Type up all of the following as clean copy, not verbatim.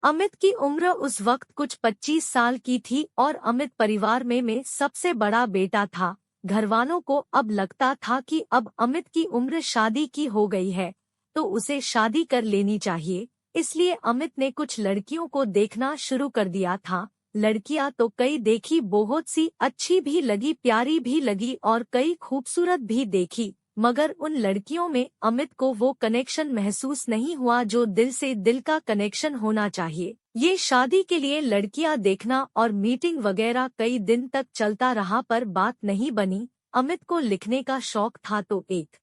अमित की उम्र उस वक्त कुछ 25 साल की थी और अमित परिवार में सबसे बड़ा बेटा था। घरवालों को अब लगता था कि अब अमित की उम्र शादी की हो गई है तो उसे शादी कर लेनी चाहिए। इसलिए अमित ने कुछ लड़कियों को देखना शुरू कर दिया था। लड़कियां तो कई देखी, बहुत सी अच्छी भी लगी, प्यारी भी लगी और कई खूबसूरत भी देखी, मगर उन लड़कियों में अमित को वो कनेक्शन महसूस नहीं हुआ जो दिल से दिल का कनेक्शन होना चाहिए। ये शादी के लिए लड़कियां देखना और मीटिंग वगैरह कई दिन तक चलता रहा पर बात नहीं बनी। अमित को लिखने का शौक था तो एक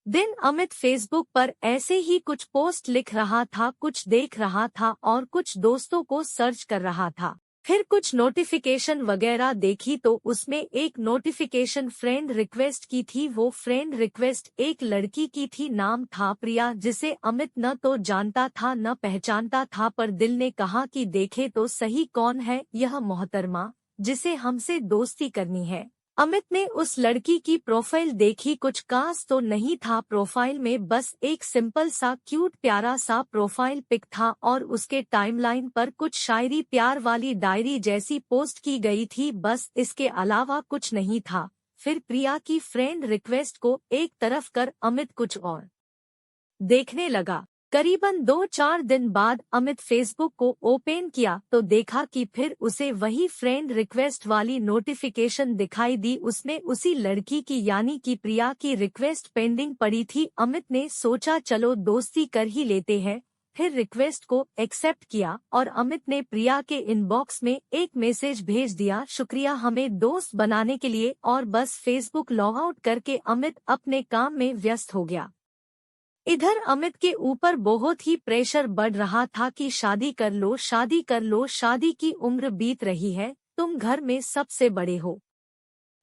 दिन अमित फेसबुक पर ऐसे ही कुछ पोस्ट लिख रहा था, कुछ देख रहा था और कुछ दोस्तों को सर्च कर रहा था। फिर कुछ नोटिफिकेशन वगैरह देखी तो उसमें एक नोटिफिकेशन फ्रेंड रिक्वेस्ट की थी। वो फ्रेंड रिक्वेस्ट एक लड़की की थी, नाम था प्रिया, जिसे अमित न तो जानता था न पहचानता था, पर दिल ने कहा कि देखे तो सही कौन है यह मोहतरमा जिसे हमसे दोस्ती करनी है। अमित ने उस लड़की की प्रोफाइल देखी, कुछ खास तो नहीं था प्रोफाइल में, बस एक सिंपल सा क्यूट प्यारा सा प्रोफाइल पिक था और उसके टाइमलाइन पर कुछ शायरी प्यार वाली डायरी जैसी पोस्ट की गई थी, बस इसके अलावा कुछ नहीं था। फिर प्रिया की फ्रेंड रिक्वेस्ट को एक तरफ कर अमित कुछ और देखने लगा। करीबन 2-4 दिन बाद अमित फेसबुक को ओपन किया तो देखा कि फिर उसे वही फ्रेंड रिक्वेस्ट वाली नोटिफिकेशन दिखाई दी। उसमें उसी लड़की की यानी कि प्रिया की रिक्वेस्ट पेंडिंग पड़ी थी। अमित ने सोचा चलो दोस्ती कर ही लेते हैं, फिर रिक्वेस्ट को एक्सेप्ट किया और अमित ने प्रिया के इनबॉक्स में एक मैसेज भेज दिया, शुक्रिया हमें दोस्त बनाने के लिए, और बस फेसबुक लॉग आउट करके अमित अपने काम में व्यस्त हो गया। इधर अमित के ऊपर बहुत ही प्रेशर बढ़ रहा था कि शादी कर लो, शादी कर लो, शादी की उम्र बीत रही है, तुम घर में सबसे बड़े हो,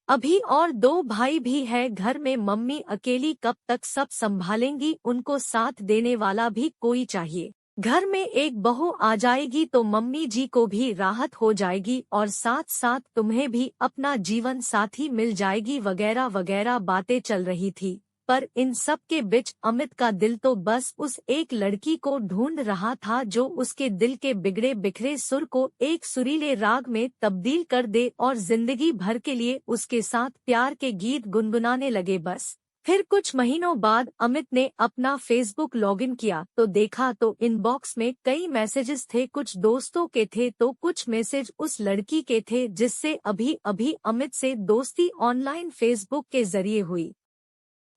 अभी और 2 भाई भी है घर में, मम्मी अकेली कब तक सब संभालेंगी, उनको साथ देने वाला भी कोई चाहिए। घर में एक बहू आ जाएगी तो मम्मी जी को भी राहत हो जाएगी और साथ साथ तुम्हें भी अपना जीवन साथी मिल जाएगी, वगैरह वगैरह बातें चल रही थी। पर इन सब के बीच अमित का दिल तो बस उस एक लड़की को ढूंढ रहा था जो उसके दिल के बिगड़े बिखरे सुर को एक सुरीले राग में तब्दील कर दे और जिंदगी भर के लिए उसके साथ प्यार के गीत गुनगुनाने लगे बस। फिर कुछ महीनों बाद अमित ने अपना फेसबुक लॉगिन किया तो देखा तो इनबॉक्स में कई मैसेजेस थे, कुछ दोस्तों के थे तो कुछ मैसेज उस लड़की के थे जिससे अभी अभी अमित से दोस्ती ऑनलाइन फेसबुक के जरिए हुई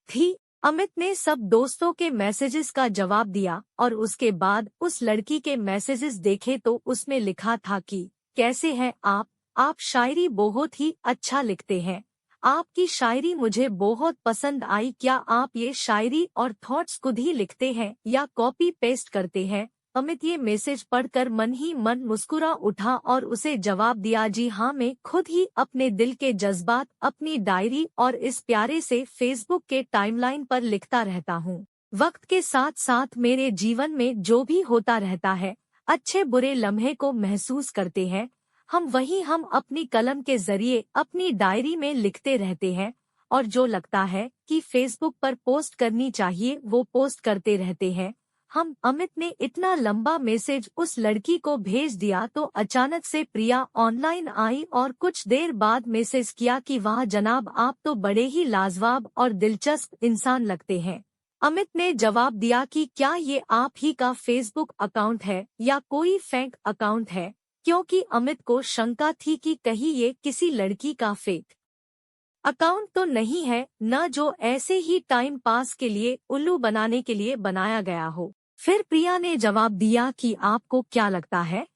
थी। अमित ने सब दोस्तों के मैसेजेस का जवाब दिया और उसके बाद उस लड़की के मैसेजेस देखे तो उसमें लिखा था कि कैसे हैं आप शायरी बहुत ही अच्छा लिखते हैं, आपकी शायरी मुझे बहुत पसंद आई, क्या आप ये शायरी और थॉट्स खुद ही लिखते हैं या कॉपी पेस्ट करते हैं। अमित ये मैसेज पढ़कर मन ही मन मुस्कुरा उठा और उसे जवाब दिया, जी हाँ, मैं खुद ही अपने दिल के जज्बात अपनी डायरी और इस प्यारे से फेसबुक के टाइमलाइन पर लिखता रहता हूँ। वक्त के साथ साथ मेरे जीवन में जो भी होता रहता है, अच्छे बुरे लम्हे को महसूस करते हैं हम अपनी कलम के जरिए अपनी डायरी में लिखते रहते हैं और जो लगता है कि फेसबुक पर पोस्ट करनी चाहिए वो पोस्ट करते रहते हैं हम। अमित ने इतना लंबा मैसेज उस लड़की को भेज दिया तो अचानक से प्रिया ऑनलाइन आई और कुछ देर बाद मैसेज किया कि वाह जनाब, आप तो बड़े ही लाजवाब और दिलचस्प इंसान लगते हैं। अमित ने जवाब दिया कि क्या ये आप ही का फेसबुक अकाउंट है या कोई फेक अकाउंट है, क्योंकि अमित को शंका थी कि कहीं ये किसी लड़की का फेक अकाउंट तो नहीं है, न जो ऐसे ही टाइम पास के लिए उल्लू बनाने के लिए बनाया गया हो। फिर प्रिया ने जवाब दिया कि आपको क्या लगता है।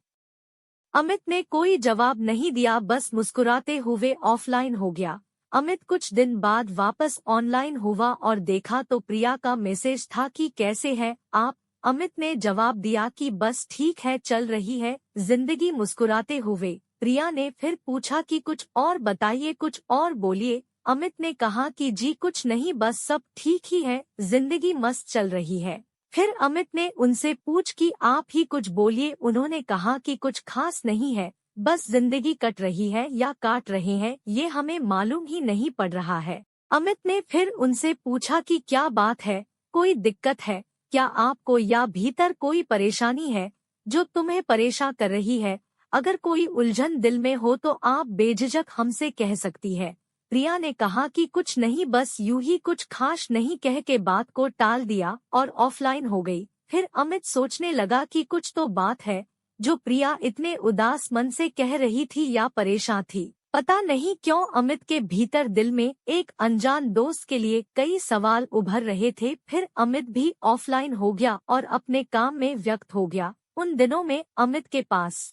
अमित ने कोई जवाब नहीं दिया, बस मुस्कुराते हुए ऑफलाइन हो गया। अमित कुछ दिन बाद वापस ऑनलाइन हुआ और देखा तो प्रिया का मैसेज था कि कैसे हैं आप। अमित ने जवाब दिया कि बस ठीक है, चल रही है जिंदगी। मुस्कुराते हुए प्रिया ने फिर पूछा कि कुछ और बताइए, कुछ और बोलिए। अमित ने कहा कि जी कुछ नहीं, बस सब ठीक ही है, जिंदगी मस्त चल रही है। फिर अमित ने उनसे पूछ कि आप ही कुछ बोलिए। उन्होंने कहा कि कुछ खास नहीं है, बस जिंदगी कट रही है या काट रहे हैं ये हमें मालूम ही नहीं पड़ रहा है। अमित ने फिर उनसे पूछा कि क्या बात है, कोई दिक्कत है क्या आपको या भीतर कोई परेशानी है। जो तुम्हें परेशान कर रही है। अगर कोई उलझन दिल में हो तो आप बेझिझक हमसे कह सकती है। प्रिया ने कहा कि कुछ नहीं, बस यूं ही कुछ खास नहीं कह के बात को टाल दिया और ऑफलाइन हो गई। फिर अमित सोचने लगा कि कुछ तो बात है जो प्रिया इतने उदास मन से कह रही थी या परेशान थी। पता नहीं क्यों अमित के भीतर दिल में एक अनजान दोस्त के लिए कई सवाल उभर रहे थे। फिर अमित भी ऑफलाइन हो गया और अपने काम में व्यस्त हो गया। उन दिनों में अमित के पास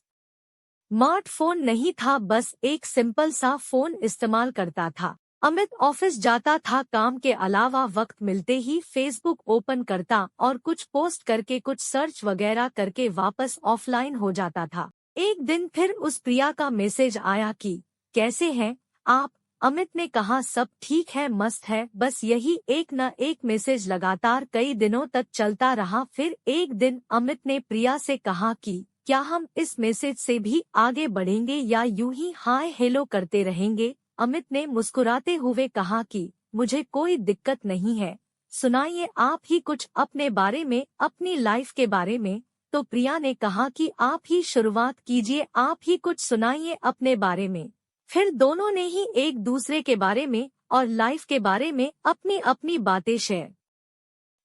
स्मार्टफोन नहीं था, बस एक सिंपल सा फोन इस्तेमाल करता था। अमित ऑफिस जाता था, काम के अलावा वक्त मिलते ही फेसबुक ओपन करता और कुछ पोस्ट करके कुछ सर्च वगैरह करके वापस ऑफलाइन हो जाता था। एक दिन फिर उस प्रिया का मैसेज आया कि कैसे हैं आप। अमित ने कहा सब ठीक है, मस्त है। बस यही एक न एक मैसेज लगातार कई दिनों तक चलता रहा। फिर एक दिन अमित ने प्रिया से कहा कि क्या हम इस मैसेज से भी आगे बढ़ेंगे या यूं ही हाय हेलो करते रहेंगे। अमित ने मुस्कुराते हुए कहा कि मुझे कोई दिक्कत नहीं है, सुनाइए आप ही कुछ अपने बारे में, अपनी लाइफ के बारे में। तो प्रिया ने कहा कि आप ही शुरुआत कीजिए, आप ही कुछ सुनाइए अपने बारे में। फिर दोनों ने ही एक दूसरे के बारे में और लाइफ के बारे में अपनी अपनी बातें शेयर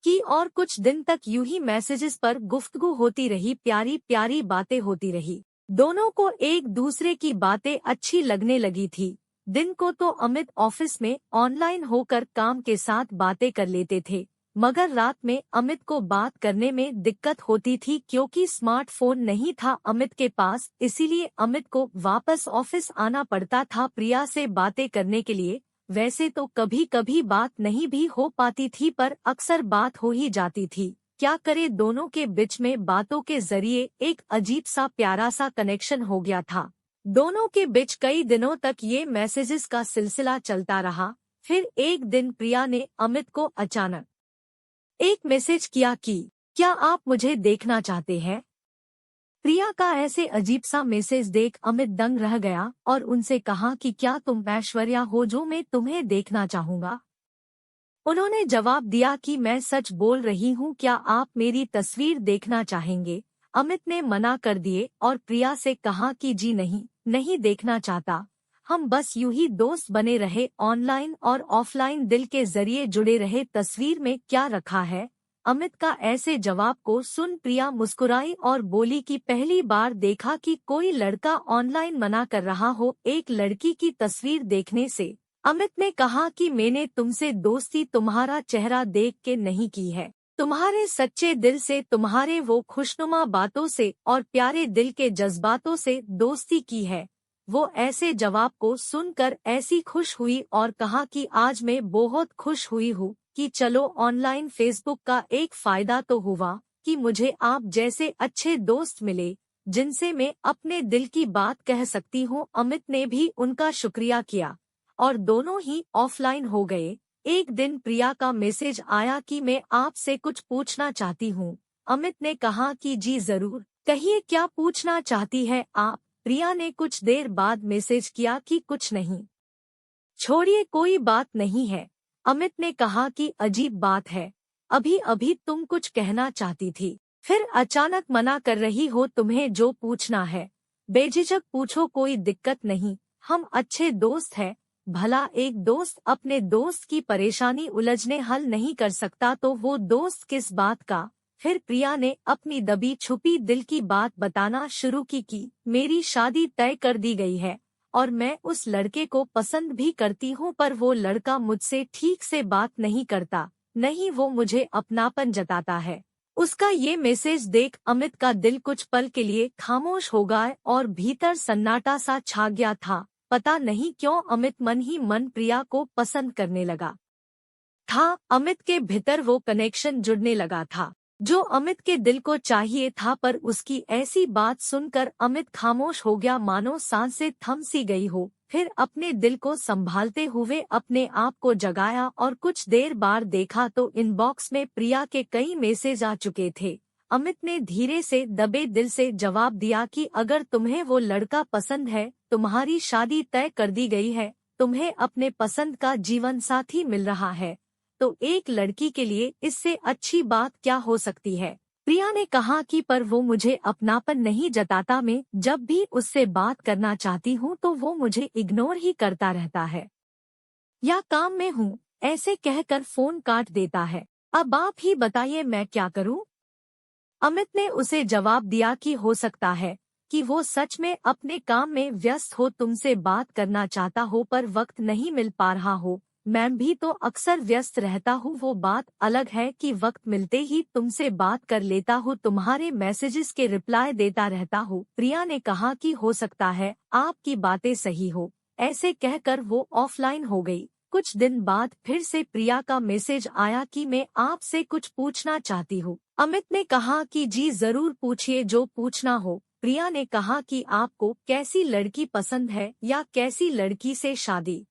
की और कुछ दिन तक यूं ही मैसेजेस पर गुफ्तगू होती रही, प्यारी प्यारी बातें होती रही। दोनों को एक दूसरे की बातें अच्छी लगने लगी थी। दिन को तो अमित ऑफिस में ऑनलाइन होकर काम के साथ बातें कर लेते थे, मगर रात में अमित को बात करने में दिक्कत होती थी क्योंकि स्मार्टफोन नहीं था अमित के पास। इसीलिए अमित को वापस ऑफिस आना पड़ता था प्रिया से बातें करने के लिए। वैसे तो कभी कभी बात नहीं भी हो पाती थी, पर अक्सर बात हो ही जाती थी। क्या करे, दोनों के बीच में बातों के जरिए एक अजीब सा प्यारा सा कनेक्शन हो गया था। दोनों के बीच कई दिनों तक ये मैसेजेस का सिलसिला चलता रहा। फिर एक दिन प्रिया ने अमित को अचानक एक मैसेज किया कि क्या आप मुझे देखना चाहते हैं। प्रिया का ऐसे अजीब सा मैसेज देख अमित दंग रह गया और उनसे कहा कि क्या तुम ऐश्वर्या हो जो मैं तुम्हें देखना चाहूंगा। उन्होंने जवाब दिया कि मैं सच बोल रही हूँ, क्या आप मेरी तस्वीर देखना चाहेंगे। अमित ने मना कर दिए और प्रिया से कहा कि जी नहीं, नहीं देखना चाहता, हम बस यूं ही दोस्त बने रहे, ऑनलाइन और ऑफलाइन दिल के जरिए जुड़े रहे, तस्वीर में क्या रखा है। अमित का ऐसे जवाब को सुन प्रिया मुस्कुराई और बोली कि पहली बार देखा कि कोई लड़का ऑनलाइन मना कर रहा हो एक लड़की की तस्वीर देखने से। अमित ने कहा कि मैंने तुमसे दोस्ती तुम्हारा चेहरा देख के नहीं की है, तुम्हारे सच्चे दिल से, तुम्हारे वो खुशनुमा बातों से और प्यारे दिल के जज्बातों से दोस्ती की है। वो ऐसे जवाब को सुनकर ऐसी खुश हुई और कहा कि आज मैं बहुत खुश हुई हूँ कि चलो ऑनलाइन फेसबुक का एक फायदा तो हुआ कि मुझे आप जैसे अच्छे दोस्त मिले जिनसे मैं अपने दिल की बात कह सकती हूँ। अमित ने भी उनका शुक्रिया किया और दोनों ही ऑफलाइन हो गए। एक दिन प्रिया का मैसेज आया कि मैं आपसे कुछ पूछना चाहती हूँ। अमित ने कहा कि जी जरूर, कहिए क्या पूछना चाहती है आप। प्रिया ने कुछ देर बाद मैसेज किया कि कुछ नहीं, छोड़िए कोई बात नहीं है। अमित ने कहा कि अजीब बात है, अभी अभी तुम कुछ कहना चाहती थी, फिर अचानक मना कर रही हो। तुम्हें जो पूछना है बेझिझक पूछो, कोई दिक्कत नहीं, हम अच्छे दोस्त हैं। भला एक दोस्त अपने दोस्त की परेशानी उलझने हल नहीं कर सकता तो वो दोस्त किस बात का। फिर प्रिया ने अपनी दबी छुपी दिल की बात बताना शुरू की कि मेरी शादी तय कर दी गई है और मैं उस लड़के को पसंद भी करती हूँ, पर वो लड़का मुझसे ठीक से बात नहीं करता, नहीं वो मुझे अपनापन जताता है। उसका ये मैसेज देख अमित का दिल कुछ पल के लिए खामोश हो गया और भीतर सन्नाटा सा छा गया था। पता नहीं क्यों अमित मन ही मन प्रिया को पसंद करने लगा था। अमित के भीतर वो कनेक्शन जुड़ने लगा था जो अमित के दिल को चाहिए था, पर उसकी ऐसी बात सुनकर अमित खामोश हो गया, मानो सांसें थम सी गई हो। फिर अपने दिल को संभालते हुए अपने आप को जगाया और कुछ देर बाद देखा तो इनबॉक्स में प्रिया के कई मैसेज आ चुके थे। अमित ने धीरे से दबे दिल से जवाब दिया कि अगर तुम्हें वो लड़का पसंद है, तुम्हारी शादी तय कर दी गई है, तुम्हें अपने पसंद का जीवन साथी मिल रहा है, तो एक लड़की के लिए इससे अच्छी बात क्या हो सकती है। प्रिया ने कहा कि पर वो मुझे अपनापन नहीं जताता। मैं जब भी उससे बात करना चाहती हूँ तो वो मुझे इग्नोर ही करता रहता है या काम में हूँ ऐसे कहकर फोन काट देता है। अब आप ही बताइए मैं क्या करूँ। अमित ने उसे जवाब दिया कि हो सकता है कि वो सच में अपने काम में व्यस्त हो, तुमसे बात करना चाहता हो पर वक्त नहीं मिल पा रहा हो। मैं भी तो अक्सर व्यस्त रहता हूँ, वो बात अलग है कि वक्त मिलते ही तुमसे बात कर लेता हूँ, तुम्हारे मैसेजेस के रिप्लाई देता रहता हूँ। प्रिया ने कहा कि हो सकता है आपकी बातें सही हो। ऐसे कहकर वो ऑफलाइन हो गई। कुछ दिन बाद फिर से प्रिया का मैसेज आया कि मैं आपसे कुछ पूछना चाहती हूँ। अमित ने कहा कि जी जरूर पूछिए जो पूछना हो। प्रिया ने कहा कि आपको कैसी लड़की पसंद है या कैसी लड़की से शादी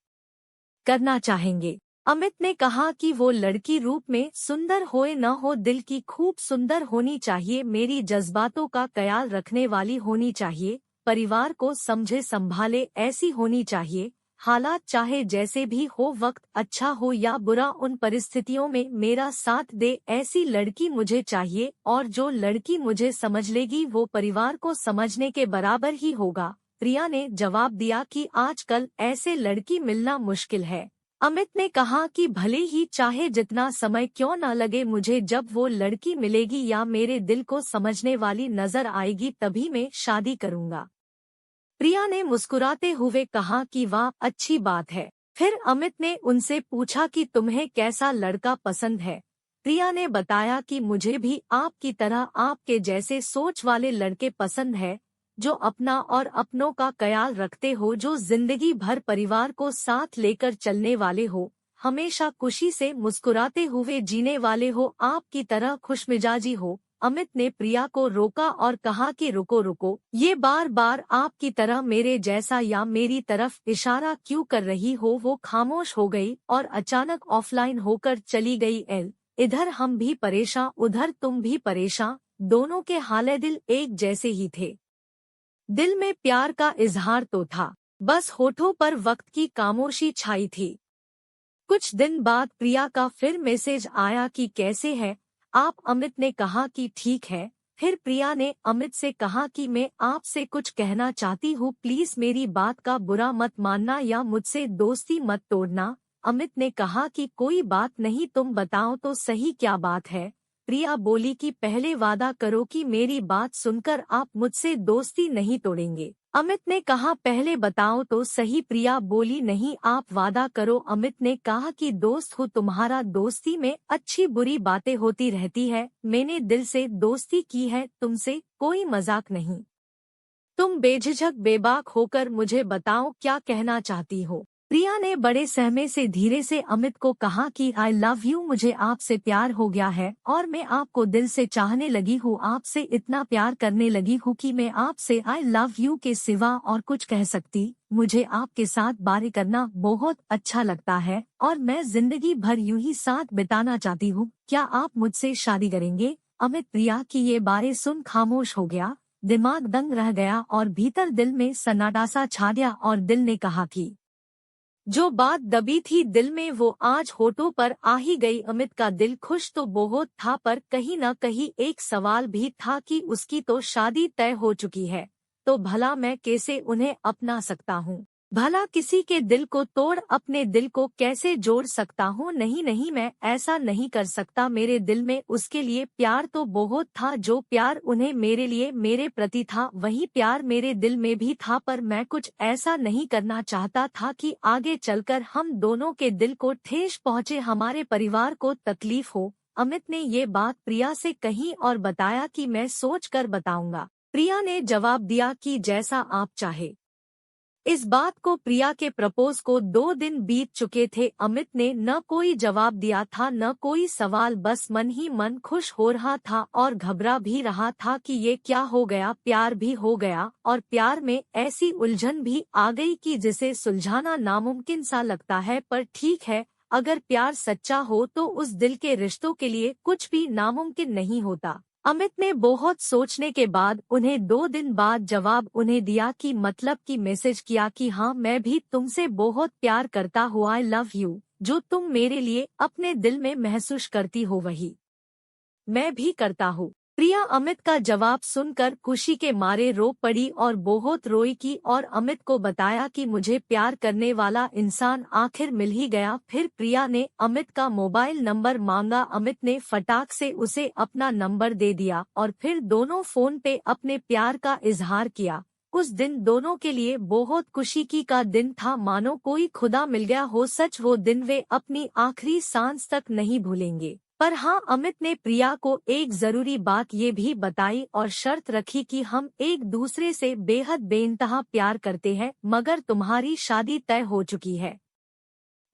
करना चाहेंगे। अमित ने कहा कि वो लड़की रूप में सुंदर होए न हो, दिल की खूब सुंदर होनी चाहिए, मेरी जज्बातों का ख्याल रखने वाली होनी चाहिए, परिवार को समझे संभाले ऐसी होनी चाहिए, हालात चाहे जैसे भी हो, वक्त अच्छा हो या बुरा, उन परिस्थितियों में मेरा साथ दे ऐसी लड़की मुझे चाहिए, और जो लड़की मुझे समझ लेगी वो परिवार को समझने के बराबर ही होगा। प्रिया ने जवाब दिया कि आजकल ऐसे लड़की मिलना मुश्किल है। अमित ने कहा कि भले ही चाहे जितना समय क्यों न लगे, मुझे जब वो लड़की मिलेगी या मेरे दिल को समझने वाली नजर आएगी तभी मैं शादी करूंगा। प्रिया ने मुस्कुराते हुए कहा कि वाह अच्छी बात है। फिर अमित ने उनसे पूछा कि तुम्हें कैसा लड़का पसंद है। प्रिया ने बताया कि मुझे भी आपकी तरह आपके जैसे सोच वाले लड़के पसंद है, जो अपना और अपनों का ख्याल रखते हो, जो जिंदगी भर परिवार को साथ लेकर चलने वाले हो, हमेशा खुशी से मुस्कुराते हुए जीने वाले हो, आपकी तरह खुशमिजाजी हो। अमित ने प्रिया को रोका और कहा कि रुको रुको, ये बार बार आपकी तरह मेरे जैसा या मेरी तरफ इशारा क्यों कर रही हो। वो खामोश हो गई और अचानक ऑफलाइन होकर चली गई। इधर हम भी परेशान, उधर तुम भी परेशान, दोनों के हाले दिल एक जैसे ही थे। दिल में प्यार का इजहार तो था, बस होठों पर वक्त की खामोशी छाई थी। कुछ दिन बाद प्रिया का फिर मैसेज आया कि कैसे है आप। अमित ने कहा कि ठीक है। फिर प्रिया ने अमित से कहा कि मैं आपसे कुछ कहना चाहती हूँ, प्लीज मेरी बात का बुरा मत मानना या मुझसे दोस्ती मत तोड़ना। अमित ने कहा कि कोई बात नहीं, तुम बताओ तो सही क्या बात है। प्रिया बोली कि पहले वादा करो कि मेरी बात सुनकर आप मुझसे दोस्ती नहीं तोड़ेंगे। अमित ने कहा पहले बताओ तो सही। प्रिया बोली नहीं, आप वादा करो। अमित ने कहा कि दोस्त हो तुम्हारा, दोस्ती में अच्छी बुरी बातें होती रहती है, मैंने दिल से दोस्ती की है तुमसे, कोई मजाक नहीं। तुम बेझिझक बेबाक होकर मुझे बताओ क्या कहना चाहती हो। प्रिया ने बड़े सहमे से धीरे से अमित को कहा कि आई लव यू, मुझे आपसे प्यार हो गया है और मैं आपको दिल से चाहने लगी हूँ, आपसे इतना प्यार करने लगी हूँ कि मैं आपसे आई लव यू के सिवा और कुछ कह सकती। मुझे आपके साथ बातें करना बहुत अच्छा लगता है और मैं जिंदगी भर यूं ही साथ बिताना चाहती हूँ, क्या आप मुझसे शादी करेंगे। अमित प्रिया की ये बातें सुन खामोश हो गया, दिमाग दंग रह गया और भीतर दिल में सन्नाटा सा छा गया और दिल ने कहा कि जो बात दबी थी दिल में वो आज होठों पर आ ही गई। अमित का दिल खुश तो बहुत था पर कहीं न कहीं एक सवाल भी था कि उसकी तो शादी तय हो चुकी है, तो भला मैं कैसे उन्हें अपना सकता हूँ, भला किसी के दिल को तोड़ अपने दिल को कैसे जोड़ सकता हूँ। नहीं नहीं, मैं ऐसा नहीं कर सकता, मेरे दिल में उसके लिए प्यार तो बहुत था, जो प्यार उन्हें मेरे लिए मेरे प्रति था वही प्यार मेरे दिल में भी था, पर मैं कुछ ऐसा नहीं करना चाहता था कि आगे चलकर हम दोनों के दिल को ठेस पहुँचे, हमारे परिवार को तकलीफ हो। अमित ने ये बात प्रिया से कही और बताया कि मैं सोच कर बताऊंगा। प्रिया ने जवाब दिया कि जैसा आप चाहे। इस बात को प्रिया के प्रपोज को 2 दिन बीत चुके थे। अमित ने न कोई जवाब दिया था न कोई सवाल, बस मन ही मन खुश हो रहा था और घबरा भी रहा था कि ये क्या हो गया। प्यार भी हो गया और प्यार में ऐसी उलझन भी आ गई कि जिसे सुलझाना नामुमकिन सा लगता है, पर ठीक है, अगर प्यार सच्चा हो तो उस दिल के रिश्तों के लिए कुछ भी नामुमकिन नहीं होता। अमित ने बहुत सोचने के बाद उन्हें 2 दिन बाद जवाब उन्हें दिया कि मतलब कि मैसेज किया कि हाँ मैं भी तुमसे बहुत प्यार करता हूँ, आई लव यू, जो तुम मेरे लिए अपने दिल में महसूस करती हो वही मैं भी करता हूँ। प्रिया अमित का जवाब सुनकर खुशी के मारे रो पड़ी और बहुत रोई की और अमित को बताया कि मुझे प्यार करने वाला इंसान आखिर मिल ही गया। फिर प्रिया ने अमित का मोबाइल नंबर मांगा। अमित ने फटाक से उसे अपना नंबर दे दिया और फिर दोनों फोन पे अपने प्यार का इजहार किया। उस दिन दोनों के लिए बहुत खुशी की का दिन था, मानो कोई खुदा मिल गया हो। सच वो दिन वे अपनी आखिरी सांस तक नहीं भूलेंगे। पर हाँ, अमित ने प्रिया को एक जरूरी बात ये भी बताई और शर्त रखी कि हम एक दूसरे से बेहद बेइंतहा प्यार करते हैं, मगर तुम्हारी शादी तय हो चुकी है।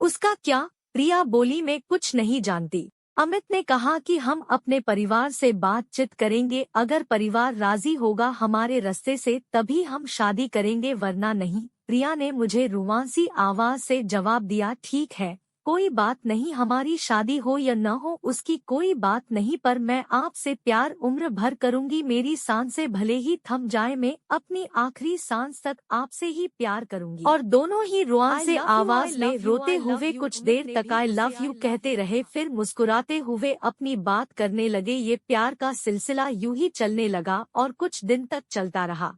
उसका क्या? प्रिया बोली, मैं कुछ नहीं जानती। अमित ने कहा कि हम अपने परिवार से बातचीत करेंगे, अगर परिवार राजी होगा हमारे रास्ते से तभी हम शादी करेंगे, वरना नहीं। प्रिया ने मुझे रुआंसी आवाज से जवाब दिया, ठीक है, कोई बात नहीं, हमारी शादी हो या न हो उसकी कोई बात नहीं, पर मैं आपसे प्यार उम्र भर करूंगी। मेरी सांसें भले ही थम जाए, मैं अपनी आखिरी सांस तक आपसे ही प्यार करूंगी। और दोनों ही रुआंसे आवाज में रोते हुए कुछ देर तक आई लव यू कहते रहे, फिर मुस्कुराते हुए अपनी बात करने लगे। ये प्यार का सिलसिला यूं ही चलने लगा और कुछ दिन तक चलता रहा।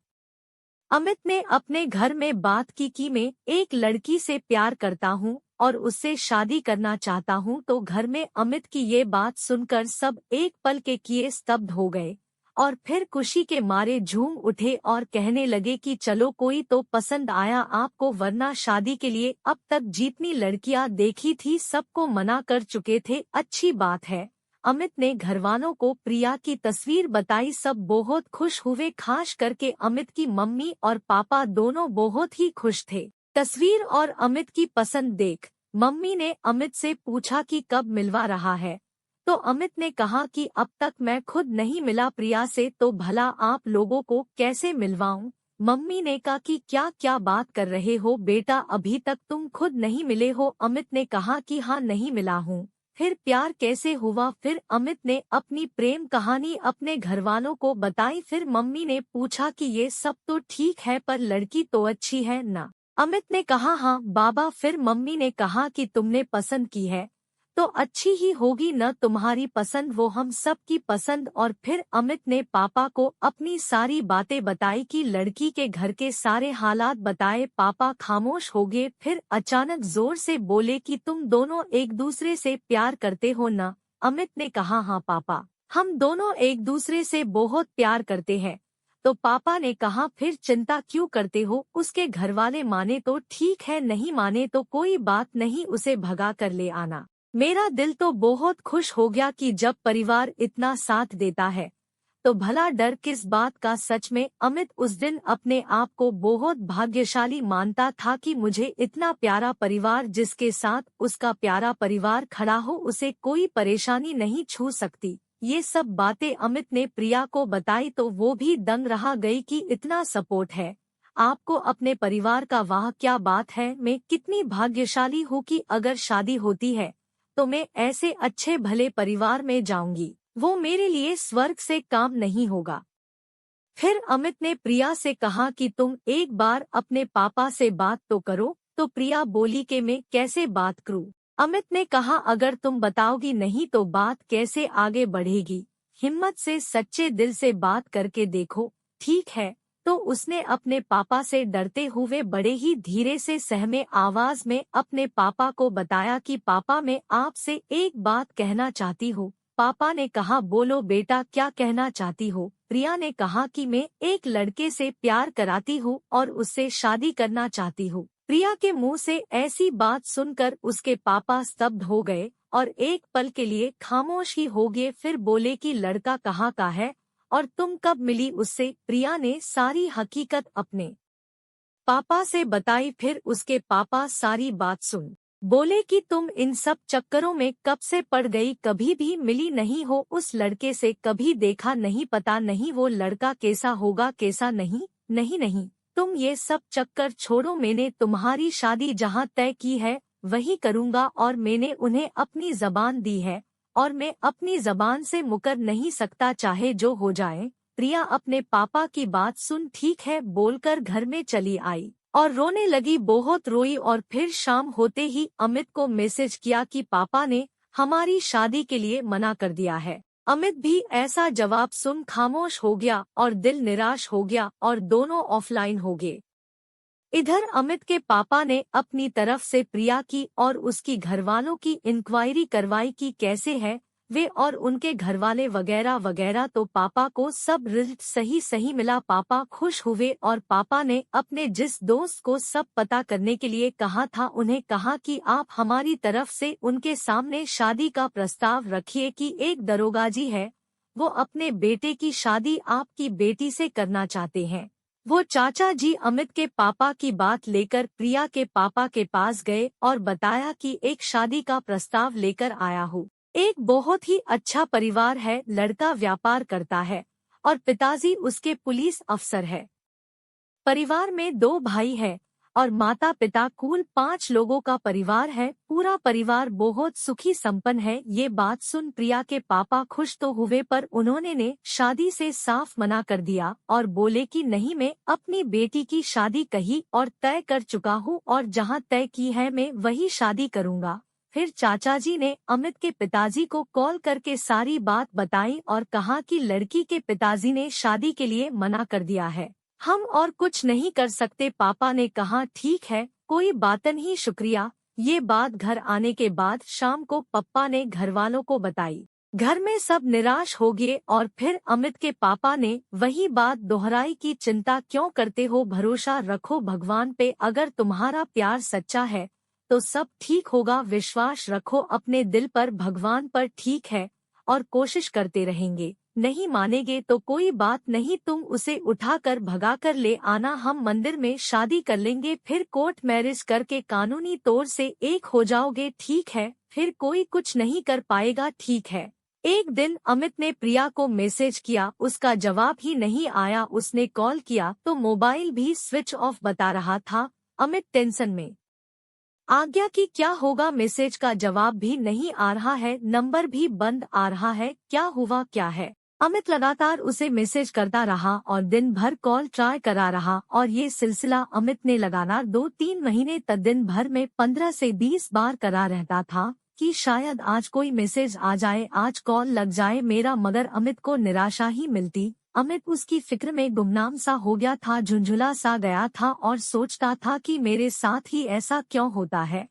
अमित ने अपने घर में बात की कि मैं एक लड़की से प्यार करता हूँ और उससे शादी करना चाहता हूँ, तो घर में अमित की ये बात सुनकर सब एक पल के किए स्तब्ध हो गए और फिर खुशी के मारे झूम उठे और कहने लगे कि चलो, कोई तो पसंद आया आपको, वरना शादी के लिए अब तक जितनी लड़कियां देखी थी सबको मना कर चुके थे। अच्छी बात है। अमित ने घरवालों को प्रिया की तस्वीर बताई, सब बहुत खुश हुए, खास करके अमित की मम्मी और पापा दोनों बहुत ही खुश थे। तस्वीर और अमित की पसंद देख मम्मी ने अमित से पूछा कि कब मिलवा रहा है, तो अमित ने कहा कि अब तक मैं खुद नहीं मिला प्रिया से, तो भला आप लोगों को कैसे मिलवाऊं। मम्मी ने कहा कि क्या क्या बात कर रहे हो बेटा, अभी तक तुम खुद नहीं मिले हो। अमित ने कहा कि हाँ, नहीं मिला हूँ। फिर प्यार कैसे हुआ? फिर अमित ने अपनी प्रेम कहानी अपने घरवालों को बताई। फिर मम्मी ने पूछा कि ये सब तो ठीक है, पर लड़की तो अच्छी है ना? अमित ने कहा हाँ बाबा। फिर मम्मी ने कहा कि तुमने पसंद की है तो अच्छी ही होगी न, तुम्हारी पसंद वो हम सब की पसंद। और फिर अमित ने पापा को अपनी सारी बातें बताई कि लड़की के घर के सारे हालात बताए। पापा खामोश हो गए, फिर अचानक जोर से बोले कि तुम दोनों एक दूसरे से प्यार करते हो न? अमित ने कहा हाँ पापा, हम दोनों एक दूसरे से बहुत प्यार करते हैं। तो पापा ने कहा फिर चिंता क्यों करते हो, उसके घरवाले माने तो ठीक है, नहीं माने तो कोई बात नहीं, उसे भगा कर ले आना। मेरा दिल तो बहुत खुश हो गया कि जब परिवार इतना साथ देता है तो भला डर किस बात का। सच में अमित उस दिन अपने आप को बहुत भाग्यशाली मानता था कि मुझे इतना प्यारा परिवार, जिसके साथ उसका प्यारा परिवार खड़ा हो, उसे कोई परेशानी नहीं छू सकती। ये सब बातें अमित ने प्रिया को बताई तो वो भी दंग रह गई कि इतना सपोर्ट है आपको अपने परिवार का, वाह क्या बात है, मैं कितनी भाग्यशाली हूँ कि अगर शादी होती है तो मैं ऐसे अच्छे भले परिवार में जाऊंगी, वो मेरे लिए स्वर्ग से काम नहीं होगा। फिर अमित ने प्रिया से कहा कि तुम एक बार अपने पापा से बात तो करो, तो प्रिया बोली कि मैं कैसे बात करूं। अमित ने कहा अगर तुम बताओगी नहीं तो बात कैसे आगे बढ़ेगी, हिम्मत से सच्चे दिल से बात करके देखो, ठीक है। तो उसने अपने पापा से डरते हुए बड़े ही धीरे से सहमे आवाज में अपने पापा को बताया कि पापा, मैं आपसे एक बात कहना चाहती हूँ। पापा ने कहा बोलो बेटा, क्या कहना चाहती हो? प्रिया ने कहा कि मैं एक लड़के से प्यार कराती हूँ और उससे शादी करना चाहती हूँ। प्रिया के मुंह से ऐसी बात सुनकर उसके पापा स्तब्ध हो गए और एक पल के लिए खामोश ही हो गए। फिर बोले कि लड़का कहाँ का है और तुम कब मिली उससे? प्रिया ने सारी हकीकत अपने पापा से बताई। फिर उसके पापा सारी बात सुन बोले कि तुम इन सब चक्करों में कब से पड़ गई, कभी भी मिली नहीं हो उस लड़के से, कभी देखा नहीं, पता नहीं वो लड़का कैसा होगा कैसा नहीं। नहीं नहीं, तुम ये सब चक्कर छोड़ो, मैंने तुम्हारी शादी जहाँ तय की है वही करूँगा और मैंने उन्हें अपनी जबान दी है और मैं अपनी जबान से मुकर नहीं सकता, चाहे जो हो जाए। प्रिया अपने पापा की बात सुन ठीक है बोलकर घर में चली आई और रोने लगी, बहुत रोई। और फिर शाम होते ही अमित को मैसेज किया कि पापा ने हमारी शादी के लिए मना कर दिया है। अमित भी ऐसा जवाब सुन खामोश हो गया और दिल निराश हो गया और दोनों ऑफलाइन हो गए। इधर अमित के पापा ने अपनी तरफ से प्रिया की और उसकी घरवालों की इंक्वायरी करवाई कि कैसे है वे और उनके घरवाले वगैरह वगैरह, तो पापा को सब रिजल्ट सही सही मिला। पापा खुश हुए और पापा ने अपने जिस दोस्त को सब पता करने के लिए कहा था उन्हें कहा कि आप हमारी तरफ से उनके सामने शादी का प्रस्ताव रखिए कि एक दरोगाजी है, वो अपने बेटे की शादी आपकी बेटी से करना चाहते हैं। वो चाचा जी अमित के पापा की बात लेकर प्रिया के पापा के पास गए और बताया कि एक शादी का प्रस्ताव लेकर आया हूँ। एक बहुत ही अच्छा परिवार है, लड़का व्यापार करता है और पिताजी उसके पुलिस अफसर है। परिवार में 2 भाई है और माता पिता, कुल 5 लोगों का परिवार है। पूरा परिवार बहुत सुखी संपन्न है। ये बात सुन प्रिया के पापा खुश तो हुए पर उन्होंने ने शादी से साफ मना कर दिया और बोले कि नहीं, मैं अपनी बेटी की शादी कही और तय कर चुका हूँ और जहाँ तय की है मैं वही शादी करूँगा। फिर चाचा जी ने अमित के पिताजी को कॉल करके सारी बात बताई और कहा कि लड़की के पिताजी ने शादी के लिए मना कर दिया है, हम और कुछ नहीं कर सकते। पापा ने कहा ठीक है, कोई बात नहीं, शुक्रिया। ये बात घर आने के बाद शाम को पप्पा ने घरवालों को बताई। घर में सब निराश हो गए और फिर अमित के पापा ने वही बात दोहराई कि चिंता क्यों करते हो, भरोसा रखो भगवान पे, अगर तुम्हारा प्यार सच्चा है तो सब ठीक होगा, विश्वास रखो अपने दिल पर, भगवान पर, ठीक है, और कोशिश करते रहेंगे। नहीं मानेंगे तो कोई बात नहीं, तुम उसे उठाकर भगाकर ले आना, हम मंदिर में शादी कर लेंगे, फिर कोर्ट मैरिज करके कानूनी तौर से एक हो जाओगे, ठीक है, फिर कोई कुछ नहीं कर पाएगा, ठीक है। एक दिन अमित ने प्रिया को मैसेज किया, उसका जवाब ही नहीं आया। उसने कॉल किया तो मोबाइल भी स्विच ऑफ बता रहा था। अमित टेंशन में आ गया कि क्या होगा, मैसेज का जवाब भी नहीं आ रहा है, नंबर भी बंद आ रहा है, क्या हुआ क्या है। अमित लगातार उसे मैसेज करता रहा और दिन भर कॉल ट्राई करा रहा और ये सिलसिला अमित ने लगातार 2-3 महीने तक दिन भर में 15 से 20 बार करा रहता था कि शायद आज कोई मैसेज आ जाए, आज कॉल लग जाए मेरा, मगर अमित को निराशा ही मिलती। अमित उसकी फिक्र में गुमनाम सा हो गया था, झुंझुला सा गया था और सोचता था कि मेरे साथ ही ऐसा क्यों होता है।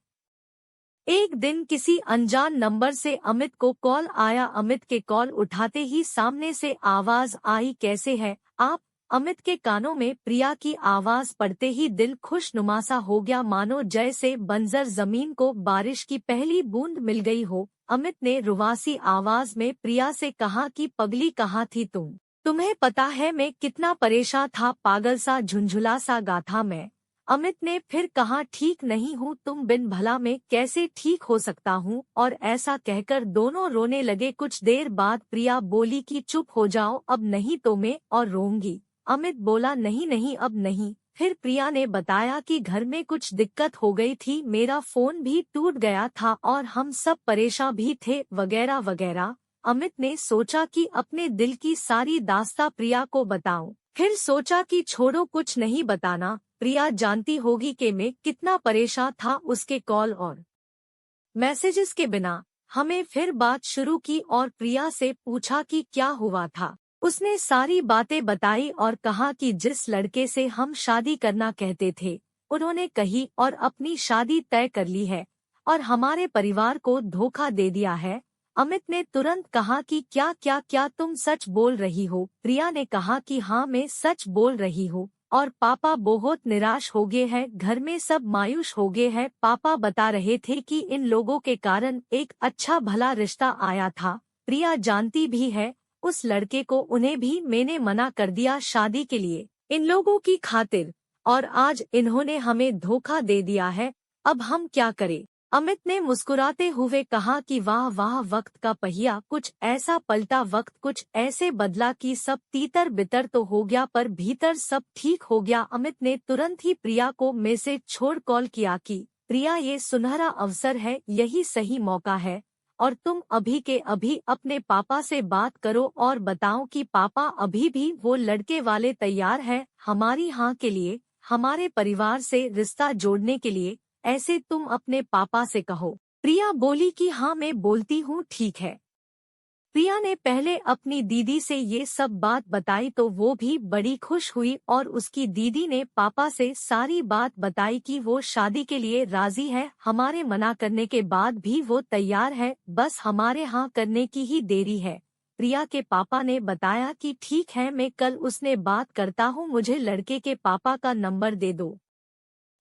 एक दिन किसी अनजान नंबर से अमित को कॉल आया। अमित के कॉल उठाते ही सामने से आवाज आई, कैसे है आप। अमित के कानों में प्रिया की आवाज पड़ते ही दिल खुशनुमा सा हो गया, मानो जैसे बंजर जमीन को बारिश की पहली बूंद मिल गई हो। अमित ने रुवासी आवाज में प्रिया से कहा कि पगली कहाँ थी तुम, तुम्हें पता है मैं कितना परेशान था, पागल सा झुंझुला सा गाथा मैं। अमित ने फिर कहा ठीक नहीं हूँ, तुम बिन भला में कैसे ठीक हो सकता हूँ, और ऐसा कहकर दोनों रोने लगे। कुछ देर बाद प्रिया बोली कि चुप हो जाओ, अब नहीं तो मैं और रोऊंगी। अमित बोला नहीं नहीं अब नहीं। फिर प्रिया ने बताया कि घर में कुछ दिक्कत हो गई थी, मेरा फोन भी टूट गया था और हम सब परेशान भी थे, वगैरह वगैरह। अमित ने सोचा कि अपने दिल की सारी दास्तां प्रिया को बताऊं, फिर सोचा कि छोड़ो कुछ नहीं बताना, प्रिया जानती होगी कि मैं कितना परेशान था उसके कॉल और मैसेजेस के बिना। हमें फिर बात शुरू की और प्रिया से पूछा कि क्या हुआ था। उसने सारी बातें बताई और कहा कि जिस लड़के से हम शादी करना कहते थे उन्होंने कही और अपनी शादी तय कर ली है और हमारे परिवार को धोखा दे दिया है। अमित ने तुरंत कहा कि क्या क्या क्या तुम सच बोल रही हो। प्रिया ने कहा कि हाँ मैं सच बोल रही हूँ और पापा बहुत निराश हो गए हैं, घर में सब मायूस हो गए हैं। पापा बता रहे थे कि इन लोगों के कारण एक अच्छा भला रिश्ता आया था, प्रिया जानती भी है उस लड़के को, उन्हें भी मैंने मना कर दिया शादी के लिए इन लोगों की खातिर, और आज इन्होंने हमें धोखा दे दिया है, अब हम क्या करें। अमित ने मुस्कुराते हुए कहा कि वाह वाह, वक्त का पहिया कुछ ऐसा पलटा, वक्त कुछ ऐसे बदला कि सब तीतर बितर तो हो गया पर भीतर सब ठीक हो गया। अमित ने तुरंत ही प्रिया को मैसेज छोड़ कॉल किया कि प्रिया ये सुनहरा अवसर है, यही सही मौका है और तुम अभी के अभी अपने पापा से बात करो और बताओ कि पापा अभी भी वो लड़के वाले तैयार है हमारी हाँ के लिए, हमारे परिवार से रिश्ता जोड़ने के लिए, ऐसे तुम अपने पापा से कहो। प्रिया बोली कि हाँ मैं बोलती हूँ, ठीक है। प्रिया ने पहले अपनी दीदी से ये सब बात बताई तो वो भी बड़ी खुश हुई और उसकी दीदी ने पापा से सारी बात बताई कि वो शादी के लिए राजी है। हमारे मना करने के बाद भी वो तैयार है, बस हमारे हाँ करने की ही देरी है। प्रिया के पापा ने बताया कि ठीक है, मैं कल उसने बात करता हूँ, मुझे लड़के के पापा का नंबर दे दो।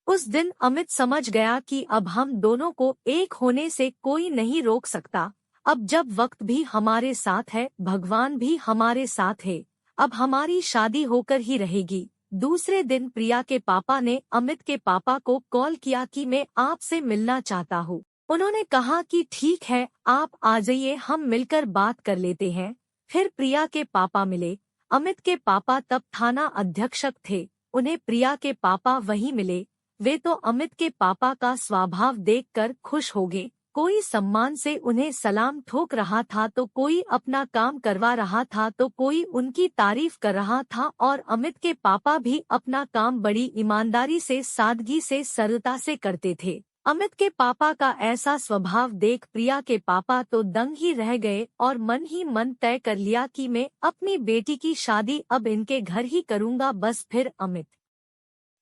उस दिन अमित समझ गया कि अब हम दोनों को एक होने से कोई नहीं रोक सकता। अब जब वक्त भी हमारे साथ है, भगवान भी हमारे साथ है, अब हमारी शादी होकर ही रहेगी। दूसरे दिन प्रिया के पापा ने अमित के पापा को कॉल किया कि मैं आपसे मिलना चाहता हूँ। उन्होंने कहा कि ठीक है, आप आ जाइए, हम मिलकर बात कर लेते हैं। फिर प्रिया के पापा मिले। अमित के पापा तब थाना अध्यक्षक थे। उन्हें प्रिया के पापा वहीं मिले। वे तो अमित के पापा का स्वभाव देखकर खुश हो गए। कोई सम्मान से उन्हें सलाम ठोक रहा था तो कोई अपना काम करवा रहा था तो कोई उनकी तारीफ कर रहा था, और अमित के पापा भी अपना काम बड़ी ईमानदारी से, सादगी से, सरलता से करते थे। अमित के पापा का ऐसा स्वभाव देख प्रिया के पापा तो दंग ही रह गए और मन ही मन तय कर लिया कि मैं अपनी बेटी की शादी अब इनके घर ही करूंगा। बस फिर अमित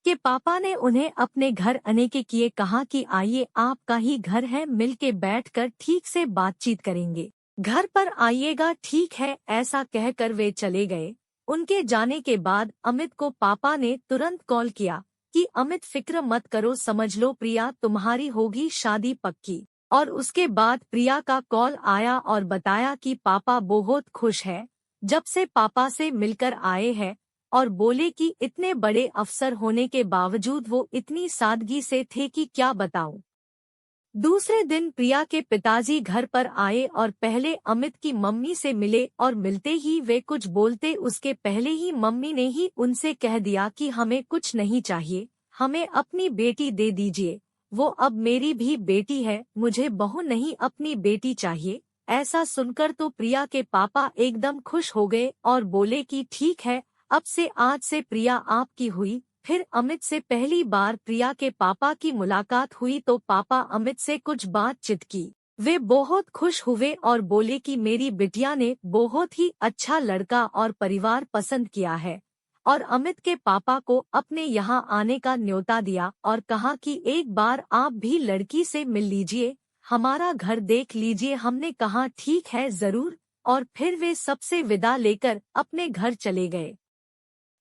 के पापा ने उन्हें अपने घर आने के किए, कहा कि आइए, आपका ही घर है, मिलके बैठकर ठीक से बातचीत करेंगे, घर पर आइएगा, ठीक है। ऐसा कहकर वे चले गए। उनके जाने के बाद अमित को पापा ने तुरंत कॉल किया कि अमित, फिक्र मत करो, समझ लो प्रिया तुम्हारी होगी शादी पक्की। और उसके बाद प्रिया का कॉल आया और बताया कि पापा बहुत खुश है, जब से पापा से मिलकर आए हैं, और बोले कि इतने बड़े अफसर होने के बावजूद वो इतनी सादगी से थे कि क्या बताऊं। दूसरे दिन प्रिया के पिताजी घर पर आए और पहले अमित की मम्मी से मिले, और मिलते ही वे कुछ बोलते उसके पहले ही मम्मी ने ही उनसे कह दिया कि हमें कुछ नहीं चाहिए, हमें अपनी बेटी दे दीजिए, वो अब मेरी भी बेटी है, मुझे बहू नहीं अपनी बेटी चाहिए। ऐसा सुनकर तो प्रिया के पापा एकदम खुश हो गए और बोले कि ठीक है, अब से आज से प्रिया आपकी हुई। फिर अमित से पहली बार प्रिया के पापा की मुलाकात हुई तो पापा अमित से कुछ बातचीत की। वे बहुत खुश हुए और बोले कि मेरी बिटिया ने बहुत ही अच्छा लड़का और परिवार पसंद किया है, और अमित के पापा को अपने यहाँ आने का न्योता दिया और कहा कि एक बार आप भी लड़की से मिल लीजिए, हमारा घर देख लीजिए। हमने कहा ठीक है, जरूर, और फिर वे सबसे विदा लेकर अपने घर चले गए।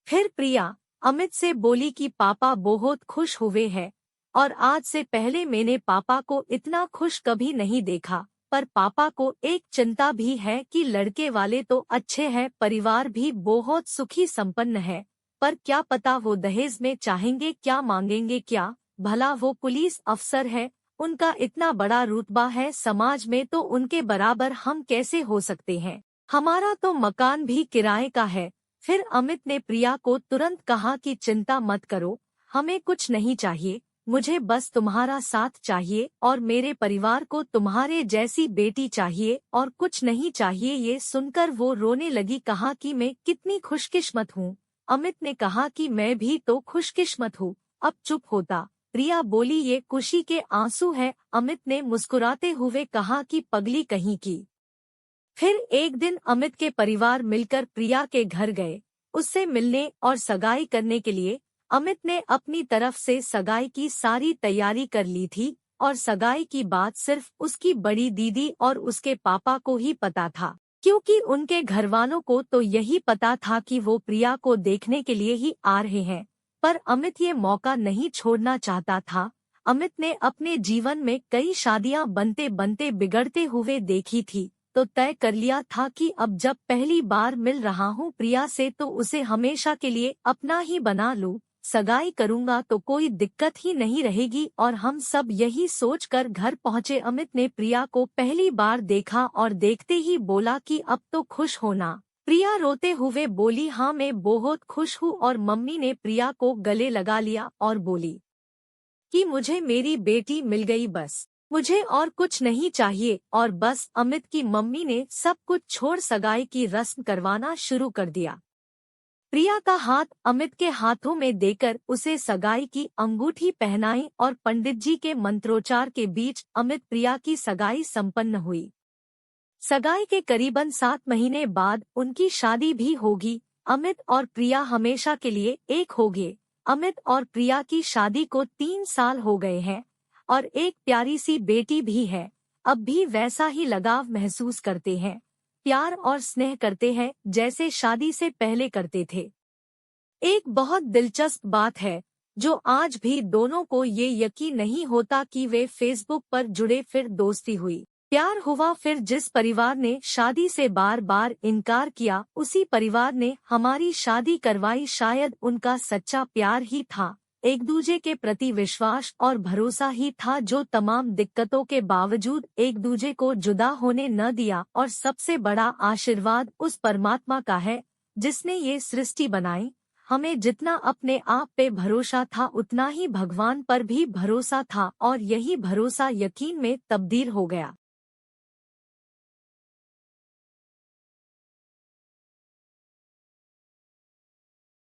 फिर प्रिया अमित से बोली कि पापा बहुत खुश हुए हैं, और आज से पहले मैंने पापा को इतना खुश कभी नहीं देखा, पर पापा को एक चिंता भी है कि लड़के वाले तो अच्छे हैं, परिवार भी बहुत सुखी संपन्न है, पर क्या पता वो दहेज में चाहेंगे क्या, मांगेंगे क्या, भला वो पुलिस अफसर है, उनका इतना बड़ा रुतबा है समाज में, तो उनके बराबर हम कैसे हो सकते हैं, हमारा तो मकान भी किराए का है। फिर अमित ने प्रिया को तुरंत कहा कि चिंता मत करो, हमें कुछ नहीं चाहिए, मुझे बस तुम्हारा साथ चाहिए और मेरे परिवार को तुम्हारे जैसी बेटी चाहिए और कुछ नहीं चाहिए। ये सुनकर वो रोने लगी, कहा कि मैं कितनी खुशकिस्मत हूँ। अमित ने कहा कि मैं भी तो खुशकिस्मत हूँ, अब चुप होता। प्रिया बोली ये खुशी के आंसू है। अमित ने मुस्कुराते हुए कहा कि पगली कहीं की। फिर एक दिन अमित के परिवार मिलकर प्रिया के घर गए, उससे मिलने और सगाई करने के लिए। अमित ने अपनी तरफ से सगाई की सारी तैयारी कर ली थी, और सगाई की बात सिर्फ उसकी बड़ी दीदी और उसके पापा को ही पता था, क्योंकि उनके घरवालों को तो यही पता था कि वो प्रिया को देखने के लिए ही आ रहे हैं। पर अमित ये मौका नहीं छोड़ना चाहता था। अमित ने अपने जीवन में कई शादियां बनते बनते बिगड़ते हुए देखी थी, तो तय कर लिया था कि अब जब पहली बार मिल रहा हूँ प्रिया से तो उसे हमेशा के लिए अपना ही बना लूं, सगाई करूंगा तो कोई दिक्कत ही नहीं रहेगी। और हम सब यही सोचकर घर पहुँचे। अमित ने प्रिया को पहली बार देखा और देखते ही बोला कि अब तो खुश होना। प्रिया रोते हुए बोली हाँ मैं बहुत खुश हूँ, और मम्मी ने प्रिया को गले लगा लिया और बोली कि मुझे मेरी बेटी मिल गई, बस मुझे और कुछ नहीं चाहिए। और बस अमित की मम्मी ने सब कुछ छोड़ सगाई की रस्म करवाना शुरू कर दिया। प्रिया का हाथ अमित के हाथों में देकर उसे सगाई की अंगूठी पहनाई और पंडित जी के मंत्रोच्चार के बीच अमित प्रिया की सगाई संपन्न हुई। सगाई के करीबन 7 महीने बाद उनकी शादी भी होगी। अमित और प्रिया हमेशा के लिए एक हो गए। अमित और प्रिया की शादी को 3 साल हो गए हैं और एक प्यारी सी बेटी भी है। अब भी वैसा ही लगाव महसूस करते हैं, प्यार और स्नेह करते हैं जैसे शादी से पहले करते थे। एक बहुत दिलचस्प बात है जो आज भी दोनों को ये यकीन नहीं होता कि वे फेसबुक पर जुड़े फिर दोस्ती हुई, प्यार हुआ। फिर जिस परिवार ने शादी से बार बार इनकार किया उसी परिवार ने हमारी शादी करवाई। शायद उनका सच्चा प्यार ही था, एक दूजे के प्रति विश्वास और भरोसा ही था जो तमाम दिक्कतों के बावजूद एक दूजे को जुदा होने न दिया। और सबसे बड़ा आशीर्वाद उस परमात्मा का है जिसने ये सृष्टि बनाई। हमें जितना अपने आप पे भरोसा था उतना ही भगवान पर भी भरोसा था और यही भरोसा यकीन में तब्दील हो गया।